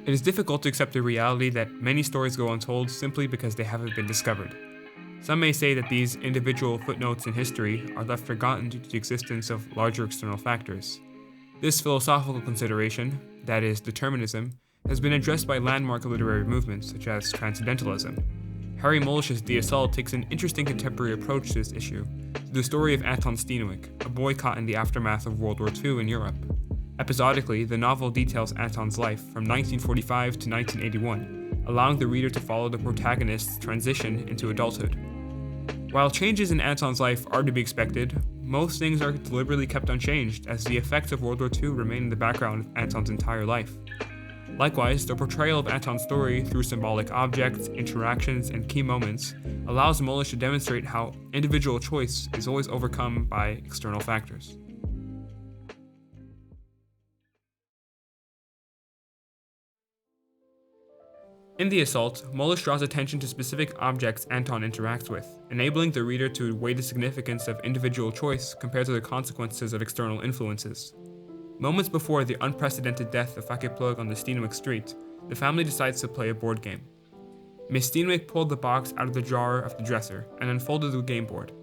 It is difficult to accept the reality that many stories go untold simply because they haven't been discovered. Some may say that these individual footnotes in history are left forgotten due to the existence of larger external factors. This philosophical consideration, that is, determinism, has been addressed by landmark literary movements such as Transcendentalism. Harry Mulisch's The Assault takes an interesting contemporary approach to this issue, to the story of Anton Steenwijk, a boy caught in the aftermath of World War II in Europe. Episodically, the novel details Anton's life from 1945 to 1981, allowing the reader to follow the protagonist's transition into adulthood. While changes in Anton's life are to be expected, most things are deliberately kept unchanged as the effects of World War II remain in the background of Anton's entire life. Likewise, the portrayal of Anton's story through symbolic objects, interactions, and key moments allows Mulisch to demonstrate how individual choice is always overcome by external factors. In The Assault, Mulisch draws attention to specific objects Anton interacts with, enabling the reader to weigh the significance of individual choice compared to the consequences of external influences. Moments before the unprecedented death of Plug on the Steenwijk street, the family decides to play a board game. Miss Steenwijk pulled the box out of the drawer of the dresser and unfolded the game board.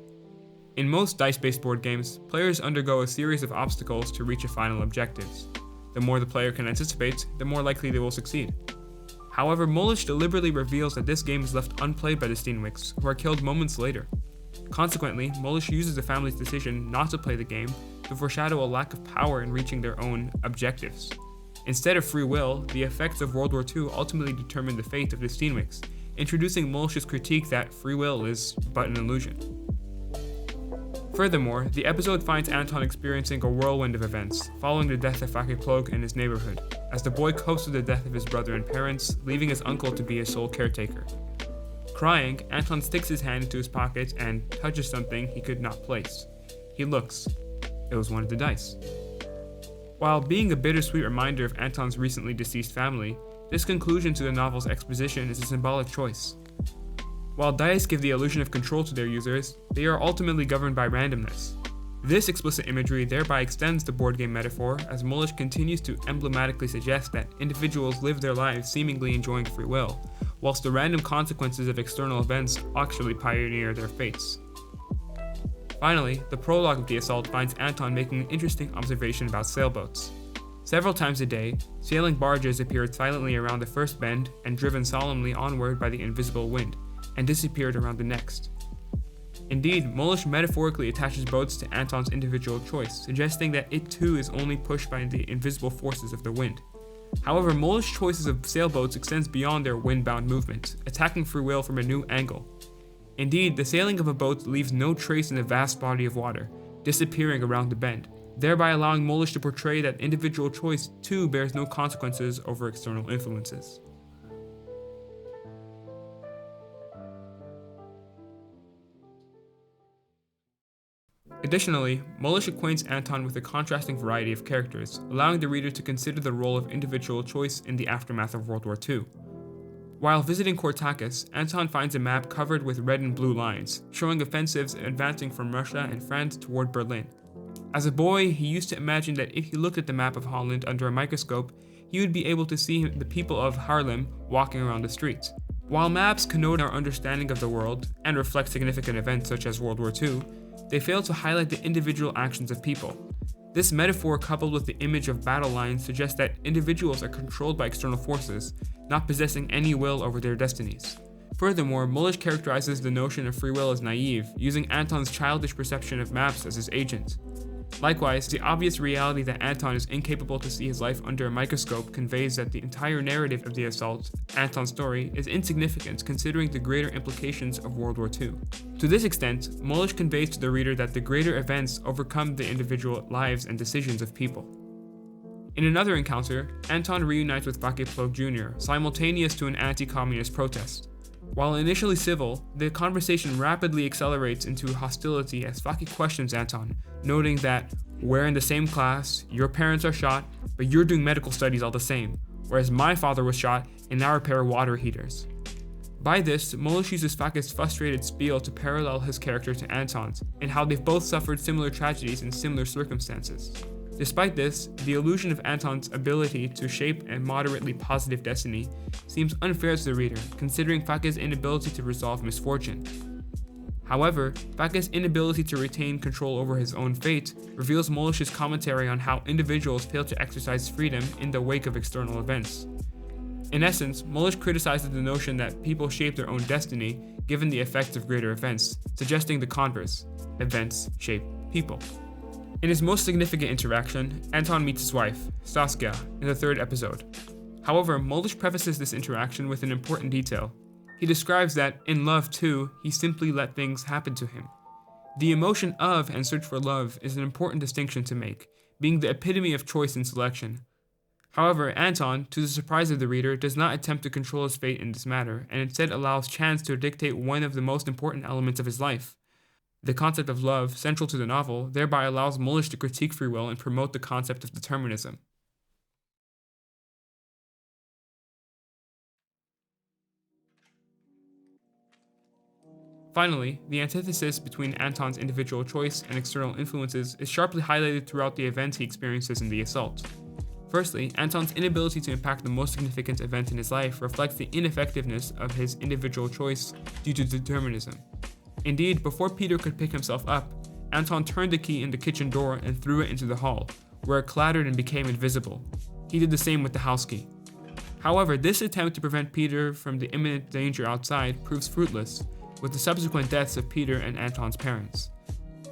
In most dice-based board games, players undergo a series of obstacles to reach a final objective. The more the player can anticipate, the more likely they will succeed. However, Mulisch deliberately reveals that this game is left unplayed by the Steenwijks, who are killed moments later. Consequently, Mulisch uses the family's decision not to play the game to foreshadow a lack of power in reaching their own objectives. Instead of free will, the effects of World War II ultimately determine the fate of the Steenwijks, introducing Mulisch's critique that free will is but an illusion. Furthermore, the episode finds Anton experiencing a whirlwind of events, following the death of Plug in his neighborhood, as the boy copes with the death of his brother and parents, leaving his uncle to be his sole caretaker. Crying, Anton sticks his hand into his pocket and touches something he could not place. He looks. It was one of the dice. While being a bittersweet reminder of Anton's recently deceased family, this conclusion to the novel's exposition is a symbolic choice. While dice give the illusion of control to their users, they are ultimately governed by randomness. This explicit imagery thereby extends the board game metaphor as Mulisch continues to emblematically suggest that individuals live their lives seemingly enjoying free will, whilst the random consequences of external events actually pioneer their fates. Finally, the prologue of The Assault finds Anton making an interesting observation about sailboats. Several times a day, sailing barges appeared silently around the first bend and driven solemnly onward by the invisible wind, and disappeared around the next. Indeed, Mulisch metaphorically attaches boats to Anton's individual choice, suggesting that it too is only pushed by the invisible forces of the wind. However, Mulisch's choices of sailboats extends beyond their wind-bound movement, attacking free will from a new angle. Indeed, the sailing of a boat leaves no trace in the vast body of water, disappearing around the bend, thereby allowing Mulisch to portray that individual choice too bears no consequences over external influences. Additionally, Mulisch acquaints Anton with a contrasting variety of characters, allowing the reader to consider the role of individual choice in the aftermath of World War II. While visiting Kortakis, Anton finds a map covered with red and blue lines, showing offensives advancing from Russia and France toward Berlin. As a boy, he used to imagine that if he looked at the map of Holland under a microscope, he would be able to see the people of Haarlem walking around the streets. While maps connote our understanding of the world and reflect significant events such as World War II, they fail to highlight the individual actions of people. This metaphor, coupled with the image of battle lines, suggests that individuals are controlled by external forces, not possessing any will over their destinies. Furthermore, Mulisch characterizes the notion of free will as naive, using Anton's childish perception of maps as his agent. Likewise, the obvious reality that Anton is incapable to see his life under a microscope conveys that the entire narrative of The Assault, Anton's story, is insignificant considering the greater implications of World War II. To this extent, Mulisch conveys to the reader that the greater events overcome the individual lives and decisions of people. In another encounter, Anton reunites with Plug Jr., simultaneous to an anti-communist protest. While initially civil, the conversation rapidly accelerates into hostility as Vaki questions Anton, noting that we're in the same class, your parents are shot, but you're doing medical studies all the same, whereas my father was shot and now repair water heaters. By this, Mulisch uses Vaki's frustrated spiel to parallel his character to Anton's, and how they've both suffered similar tragedies in similar circumstances. Despite this, the illusion of Anton's ability to shape a moderately positive destiny seems unfair to the reader, considering Fake's inability to resolve misfortune. However, Fake's inability to retain control over his own fate reveals Mulisch's commentary on how individuals fail to exercise freedom in the wake of external events. In essence, Mulisch criticizes the notion that people shape their own destiny given the effects of greater events, suggesting the converse: events shape people. In his most significant interaction, Anton meets his wife, Saskia, in the 3rd episode. However, Mulisch prefaces this interaction with an important detail. He describes that, in love too, he simply let things happen to him. The emotion of and search for love is an important distinction to make, being the epitome of choice and selection. However, Anton, to the surprise of the reader, does not attempt to control his fate in this matter, and instead allows chance to dictate one of the most important elements of his life. The concept of love, central to the novel, thereby allows Mulisch to critique free will and promote the concept of determinism. Finally, the antithesis between Anton's individual choice and external influences is sharply highlighted throughout the events he experiences in the assault. Firstly, Anton's inability to impact the most significant event in his life reflects the ineffectiveness of his individual choice due to determinism. Indeed, before Peter could pick himself up, Anton turned the key in the kitchen door and threw it into the hall, where it clattered and became invisible. He did the same with the house key. However, this attempt to prevent Peter from the imminent danger outside proves fruitless, with the subsequent deaths of Peter and Anton's parents.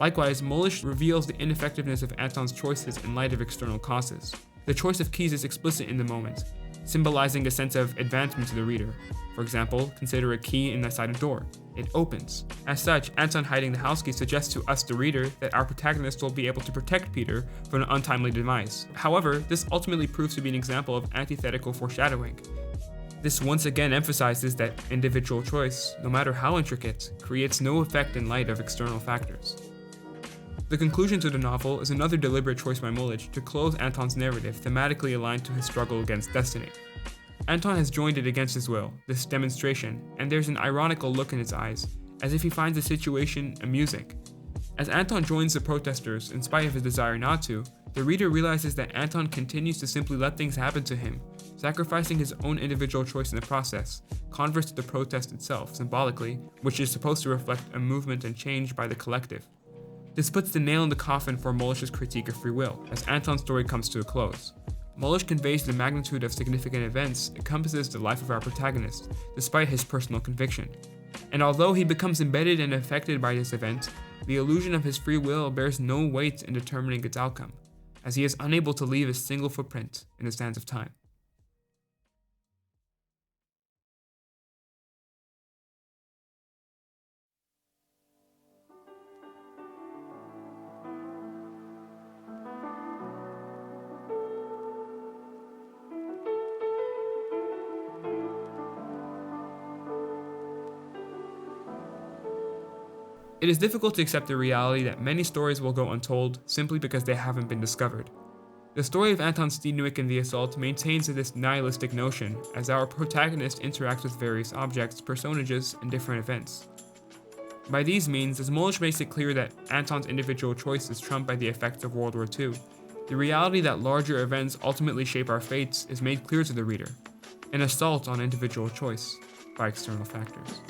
Likewise, Mulisch reveals the ineffectiveness of Anton's choices in light of external causes. The choice of keys is explicit in the moment, symbolizing a sense of advancement to the reader. For example, consider a key inside a door. It opens. As such, Anton hiding the house key suggests to us, the reader, that our protagonist will be able to protect Peter from an untimely demise. However, this ultimately proves to be an example of antithetical foreshadowing. This once again emphasizes that individual choice, no matter how intricate, creates no effect in light of external factors. The conclusion to the novel is another deliberate choice by Mulisch to close Anton's narrative thematically aligned to his struggle against destiny. Anton has joined it against his will, this demonstration, and there's an ironical look in his eyes, as if he finds the situation amusing. As Anton joins the protesters in spite of his desire not to, the reader realizes that Anton continues to simply let things happen to him, sacrificing his own individual choice in the process, converse to the protest itself, symbolically, which is supposed to reflect a movement and change by the collective. This puts the nail in the coffin for Mulisch's critique of free will, as Anton's story comes to a close. Mulisch conveys the magnitude of significant events encompasses the life of our protagonist, despite his personal conviction. And although he becomes embedded and affected by this event, the illusion of his free will bears no weight in determining its outcome, as he is unable to leave a single footprint in the sands of time. It is difficult to accept the reality that many stories will go untold simply because they haven't been discovered. The story of Anton Steenwijk and the Assault maintains this nihilistic notion as our protagonist interacts with various objects, personages, and different events. By these means, as Mulisch makes it clear that Anton's individual choice is trumped by the effects of World War II, the reality that larger events ultimately shape our fates is made clear to the reader, an assault on individual choice by external factors.